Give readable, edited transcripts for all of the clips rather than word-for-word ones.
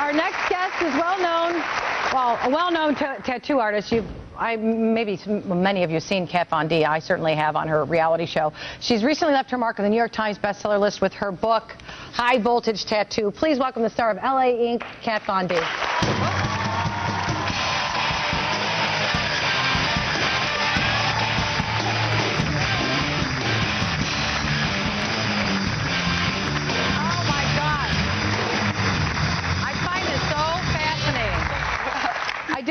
Our next guest is a well-known tattoo artist. Maybe many of you have seen Kat Von D. I certainly have on her reality show. She's recently left her mark on the New York Times bestseller list with her book, High Voltage Tattoo. Please welcome the star of LA Inc., Kat Von D.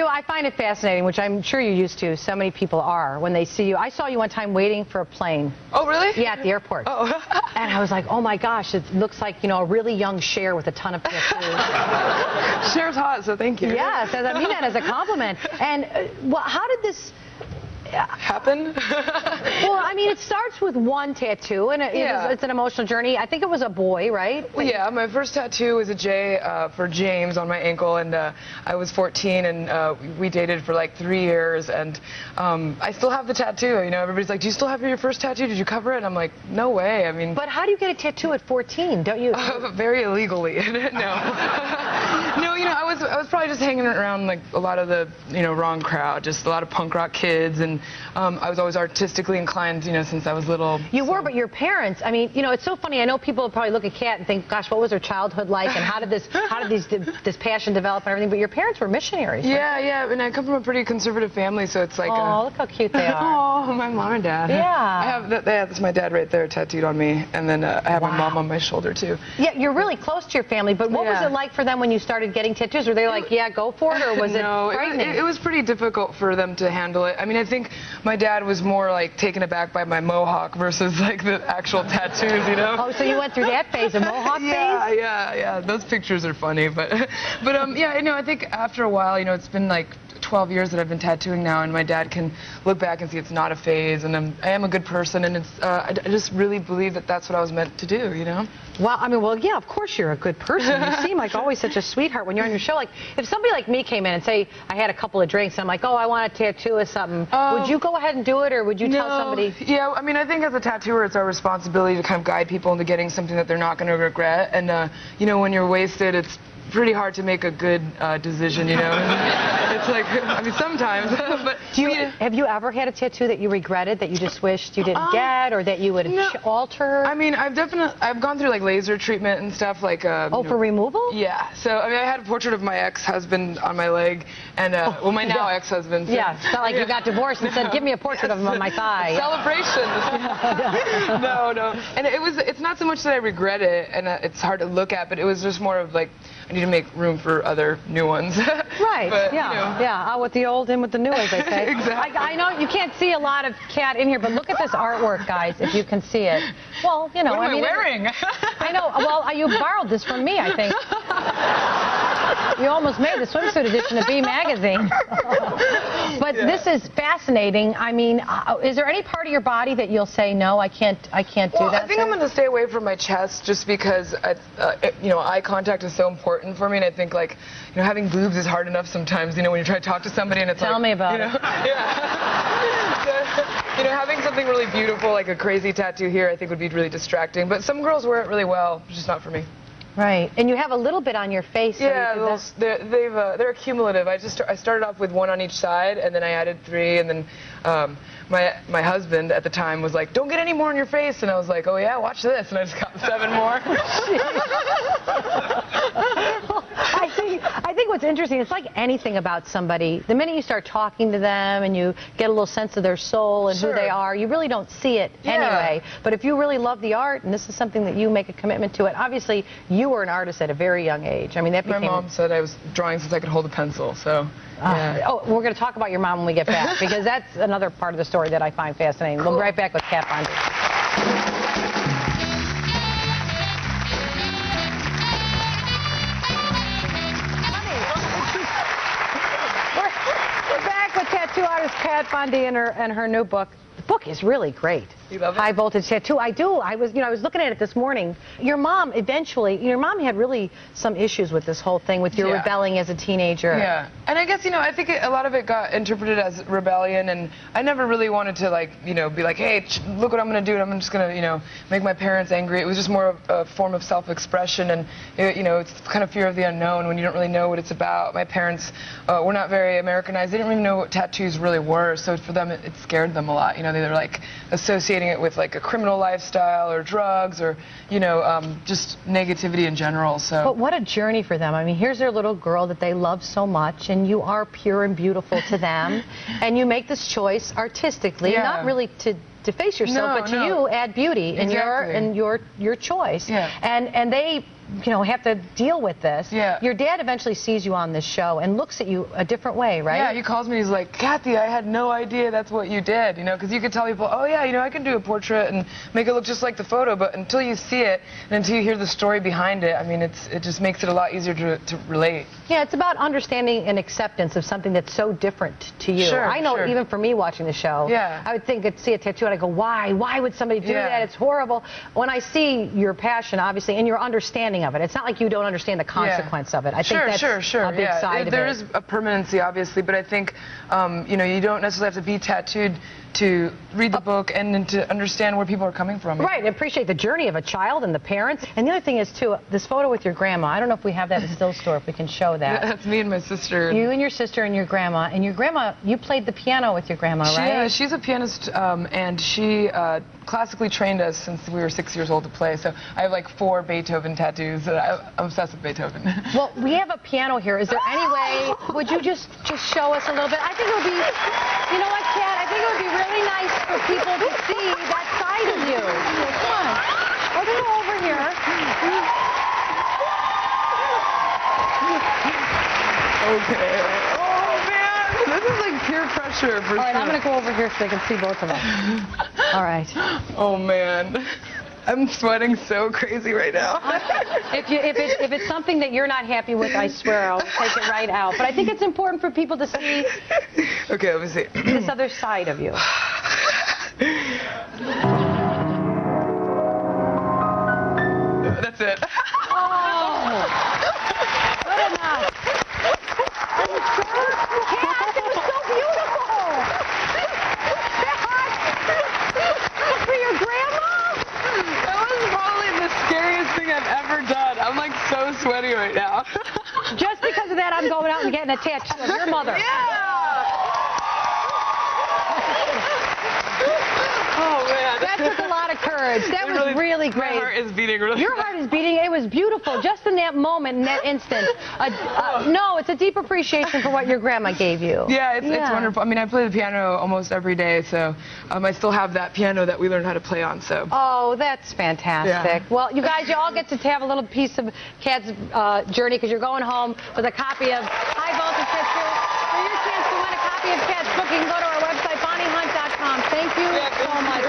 I find it fascinating, which I'm sure you're used to. So many people are when they see you. I saw you one time waiting for a plane. Oh, really? Yeah, at the airport. Oh. And I was like, oh my gosh, it looks like, you know, a really young Cher with a ton of tattoos. Cher's hot, so thank you. Yes, I mean that as a compliment. And well, how did this happen? Well, I mean, it starts with one tattoo, and it's an emotional journey. I think it was a boy, right? Well, yeah, my first tattoo was a J for James on my ankle, and I was 14, and we dated for like 3 years, and I still have the tattoo. You know, everybody's like, do you still have your first tattoo? Did you cover it? And I'm like, no way. I mean... But how do you get a tattoo at 14, don't you? Very illegally. No. No, you know, I was probably just hanging around like a lot of the, you know, wrong crowd, just a lot of punk rock kids, and I was always artistically inclined, you know, since I was little. You were, but your parents, I mean, you know, it's so funny. I know people probably look at Kat and think, gosh, what was her childhood like, and how did this passion develop and everything, but your parents were missionaries, right? Yeah, and I come from a pretty conservative family, so it's like... Oh, look how cute they are. Oh, my mom and dad. Yeah. That's my dad right there tattooed on me, and then I have my mom on my shoulder, too. Yeah, you're really close to your family, but what was it like for them when you started getting tattoos? Were they like, yeah, go for it, or was it frightening? It was pretty difficult for them to handle it. I mean, I think my dad was more like taken aback by my mohawk versus like the actual tattoos, you know? Oh, so you went through that phase, a mohawk phase? Yeah. Those pictures are funny, but yeah, you know, I think after a while, you know, it's been like 12 years that I've been tattooing now, and my dad can look back and see it's not a phase, and I am a good person, and it's I just really believe that that's what I was meant to do, you know? Well, I mean, well, yeah, of course you're a good person. You seem like always such a sweetheart when you're on your show. Like, if somebody like me came in and say I had a couple of drinks, and I'm like, oh, I want a tattoo or something, would you go ahead and do it, or would you tell somebody? Yeah, I mean, I think as a tattooer, it's our responsibility to kind of guide people into getting something that they're not going to regret, and you know, when you're wasted, it's pretty hard to make a good decision, you know? It's like, I mean, sometimes, but... Have you ever had a tattoo that you regretted, that you just wished you didn't get, or that you would alter? I mean, I've gone through like laser treatment and stuff, like... for removal? Yeah, so, I mean, I had a portrait of my ex-husband on my leg, and, well, my now ex-husband. So, yeah, it's not like you got divorced and said, give me a portrait of him on my thigh. Celebration. No. And it's not so much that I regret it, and it's hard to look at, but it was just more of like, I need to make room for other new ones. Right, but, yeah, you know. yeah, out with the old, in with the new, as they say. Exactly. I know you can't see a lot of Kat in here, but look at this artwork, guys, if you can see it. Well, you know, what am I mean... wearing? I know, well, you borrowed this from me, I think. You almost made the swimsuit edition of B magazine. But this is fascinating. I mean, is there any part of your body that you'll say, no, I can't do that? I think I'm going to stay away from my chest, just because, you know, eye contact is so important for me, and I think, like, you know, having boobs is hard enough sometimes, you know, when you try to talk to somebody and it's Tell me about it. You know, having something really beautiful, like a crazy tattoo here, I think would be really distracting, but some girls wear it really well, it's just not for me. Right, and you have a little bit on your face. Yeah, they're cumulative. I started off with one on each side, and then I added 3, and then my husband at the time was like, "Don't get any more on your face," and I was like, "Oh yeah, watch this," and I just got 7 more. I think what's interesting, it's like anything about somebody. The minute you start talking to them and you get a little sense of their soul and who they are, you really don't see it anyway. But if you really love the art, and this is something that you make a commitment to it, obviously you were an artist at a very young age. I mean, that became... My mom said I was drawing since I could hold a pencil, so... Oh, we're going to talk about your mom when we get back, because that's another part of the story that I find fascinating. We'll be right back with Kat Von D. Tattoo artist Kat Von D and her new book, book is really great. You love it? High Voltage Tattoo. I do. I was looking at it this morning. Your mom had really some issues with this whole thing, with your rebelling as a teenager. Yeah, and I guess, I think a lot of it got interpreted as rebellion, and I never really wanted to, be like, hey, look what I'm going to do, and I'm just going to, make my parents angry. It was just more of a form of self-expression, and, it's kind of fear of the unknown when you don't really know what it's about. My parents were not very Americanized. They didn't even know what tattoos really were, so for them, it scared them a lot. They were, associating it with, a criminal lifestyle or drugs or, just negativity in general. So. But what a journey for them. I mean, here's their little girl that they love so much, and you are pure and beautiful to them, and you make this choice artistically, not really to deface yourself, but to you add beauty in your choice. Yeah. And they have to deal with this. Yeah. Your dad eventually sees you on this show and looks at you a different way, right? Yeah, he calls me, he's like, Kathy, I had no idea that's what you did, because you could tell people, oh yeah, I can do a portrait and make it look just like the photo, but until you see it and until you hear the story behind it, I mean, it just makes it a lot easier to relate. Yeah, it's about understanding and acceptance of something that's so different to you. Sure, I know even for me watching the show, I would see a tattoo and I go, why? Why would somebody do that? It's horrible. When I see your passion, obviously, and your understanding of it, it's not like you don't understand the consequence of it. I think that's a big side of it. There is a permanency, obviously, but I think, you don't necessarily have to be tattooed to read the book and to understand where people are coming from. Right, and appreciate the journey of a child and the parents. And the other thing is, too, this photo with your grandma. I don't know if we have that in still store, if we can show that. That's me and my sister. You and your sister and your grandma. And your grandma, you played the piano with your grandma, right? Yeah, she's a pianist, and she classically trained us since we were 6 years old to play. So I have 4 Beethoven tattoos. I'm obsessed with Beethoven. Well, we have a piano here. Is there any way, would you just show us a little bit? I think it would be, you know what, Kat? I think it would be really nice for people to see that side of you. Come on. Let's go over here. Okay. Oh, man. This is like pure pressure for All right, I'm going to go over here so they can see both of us. All right. Oh, man. I'm sweating so crazy right now. If it's something that you're not happy with, I swear I'll take it right out. But I think it's important for people to see okay, let me see. this other side of you. That's it. Oh, good enough. Are you sure? Kat, it was so beautiful. For your grandma? That was probably the scariest thing I've ever done. I'm so sweaty right now. Just because of that, I'm going out and getting a tattoo of your mother. Yeah! Oh, man. That took a lot of courage. That was really great. My heart is beating really Your heart is beating. It was beautiful. Just in that moment, in that instant. No, it's a deep appreciation for what your grandma gave you. Yeah, it's wonderful. I mean, I play the piano almost every day, so I still have that piano that we learned how to play on. So. Oh, that's fantastic. Yeah. Well, you guys, you all get to have a little piece of Kat's journey because you're going home with a copy of High Voltage Tattoo. For your chance to win a copy of Kat's book, you can go to our website, bonniehunt.com. Thank you so much.